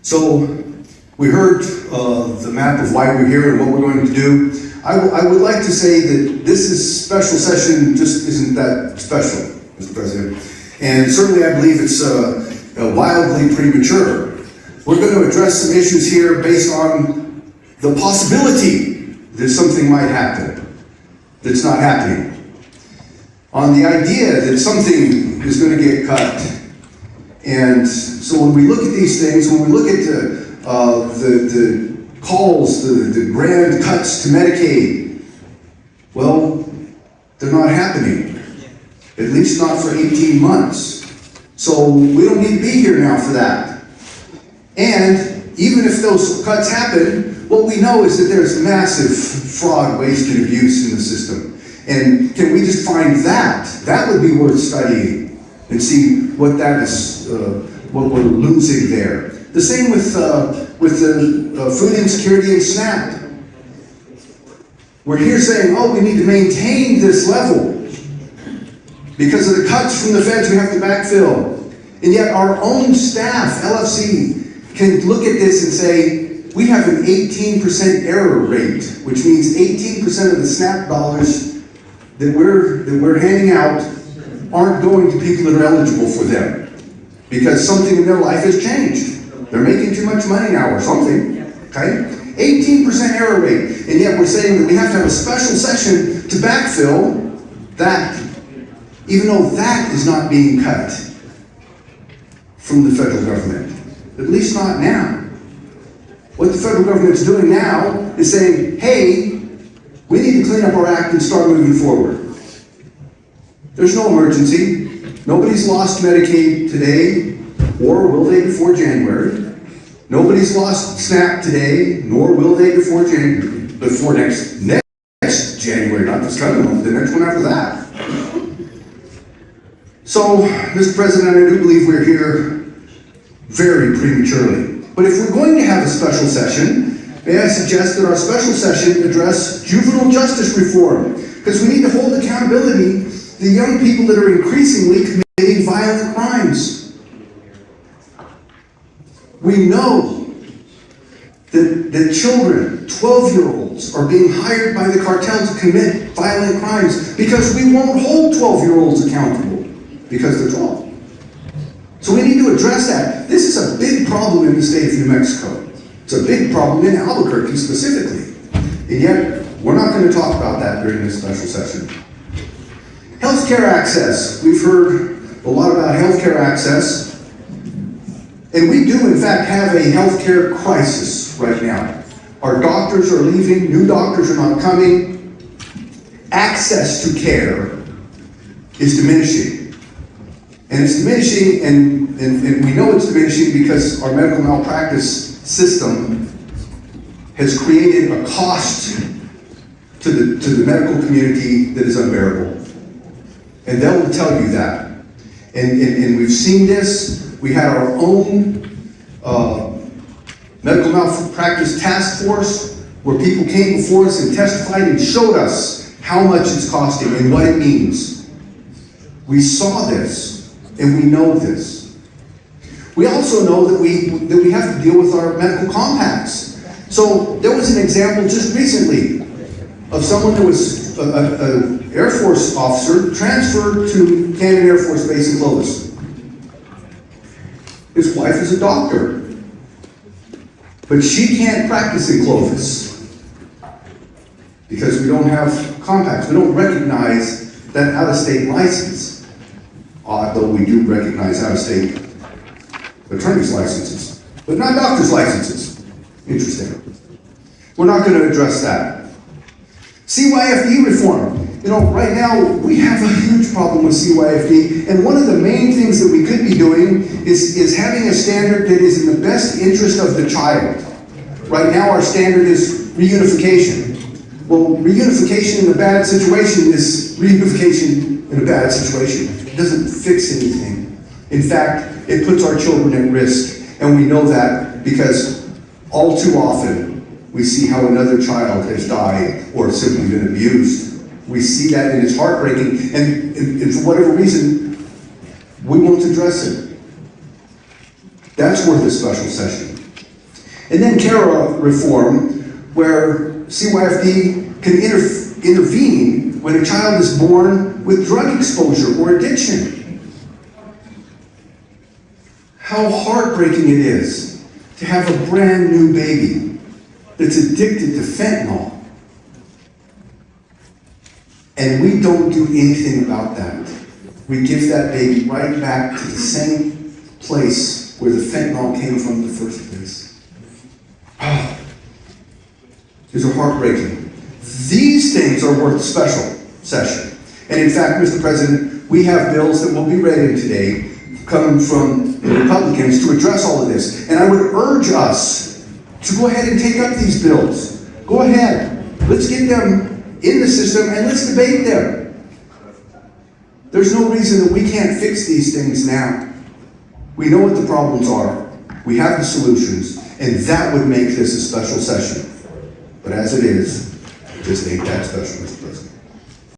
So we heard the map of why we're here and what we're going to do. I would like to say that this is special session just isn't that special, Mr. President. And certainly I believe it's wildly premature. We're going to address some issues here based on the possibility that something might happen that's not happening. On the idea that something is going to get cut. And so when we look at these things, when we look at the calls, the grand cuts to Medicaid, well, they're not happening. At least not for 18 months. So we don't need to be here now for that. And even if those cuts happen, what we know is that there's massive fraud, waste, and abuse in the system. And can we just find that? That would be worth studying and see what that is, what we're losing there. The same with the food insecurity and SNAP. We're here saying, oh, we need to maintain this level. Because of the cuts from the feds, we have to backfill. And yet our own staff, LFC, can look at this and say, we have an 18% error rate, which means 18% of the SNAP dollars that we're handing out aren't going to people that are eligible for them. Because something in their life has changed. They're making too much money now or something, okay? 18% error rate, and yet we're saying that we have to have a special session to backfill that, even though that is not being cut from the federal government, at least not now. What the federal government's doing now is saying, hey, we need to clean up our act and start moving forward. There's no emergency. Nobody's lost Medicaid today, or will they before January. Nobody's lost SNAP today, nor will they before January, before next January, not this coming month, the next one after that. So, Mr. President, I do believe we're here very prematurely. But if we're going to have a special session, may I suggest that our special session address juvenile justice reform, because we need to hold accountability the young people that are increasingly committing violent crimes. We know that children, 12-year-olds, are being hired by the cartel to commit violent crimes because we won't hold 12-year-olds accountable because they're 12. So we need to address that. This is a big problem in the state of New Mexico. It's a big problem in Albuquerque specifically. And yet, we're not going to talk about that during this special session. Healthcare access. We've heard a lot about healthcare access. And we do, in fact, have a healthcare crisis right now. Our doctors are leaving, new doctors are not coming. Access to care is diminishing. And it's diminishing, and we know it's diminishing because our medical malpractice system has created a cost to the medical community that is unbearable. And they will tell you that. And we've seen this. We had our own medical malpractice task force where people came before us and testified and showed us how much it's costing and what it means. We saw this and we know this. We also know that we have to deal with our medical compacts. So there was an example just recently of someone that was an Air Force officer transferred to Cannon Air Force Base in Clovis. His wife is a doctor, but she can't practice in Clovis because we don't have compacts. We don't recognize that out-of-state license, although we do recognize out-of-state attorneys' licenses, but not doctors' licenses. Interesting. We're not going to address that. CYFD reform. You know, right now we have a huge problem with CYFD, and one of the main things that we could be doing is having a standard that is in the best interest of the child. Right now our standard is reunification. Well, reunification in a bad situation is reunification in a bad situation. It doesn't fix anything. In fact, it puts our children at risk, and we know that because all too often we see how another child has died or simply been abused. We see that and it's heartbreaking, and for whatever reason, we won't address it. That's worth a special session. And then CARA reform, where CYFD can intervene when a child is born with drug exposure or addiction. How heartbreaking it is to have a brand new baby that's addicted to fentanyl. And we don't do anything about that. We give that baby right back to the same place where the fentanyl came from in the first place. Oh, these are heartbreaking. These things are worth a special session. And in fact, Mr. President, we have bills that will be read in today coming from the Republicans to address all of this. And I would urge us to go ahead and take up these bills. Go ahead. Let's get them in the system and let's debate them. There's no reason that we can't fix these things now. We know what the problems are. We have the solutions. And that would make this a special session. But as it is, it just ain't that special, Mr. President.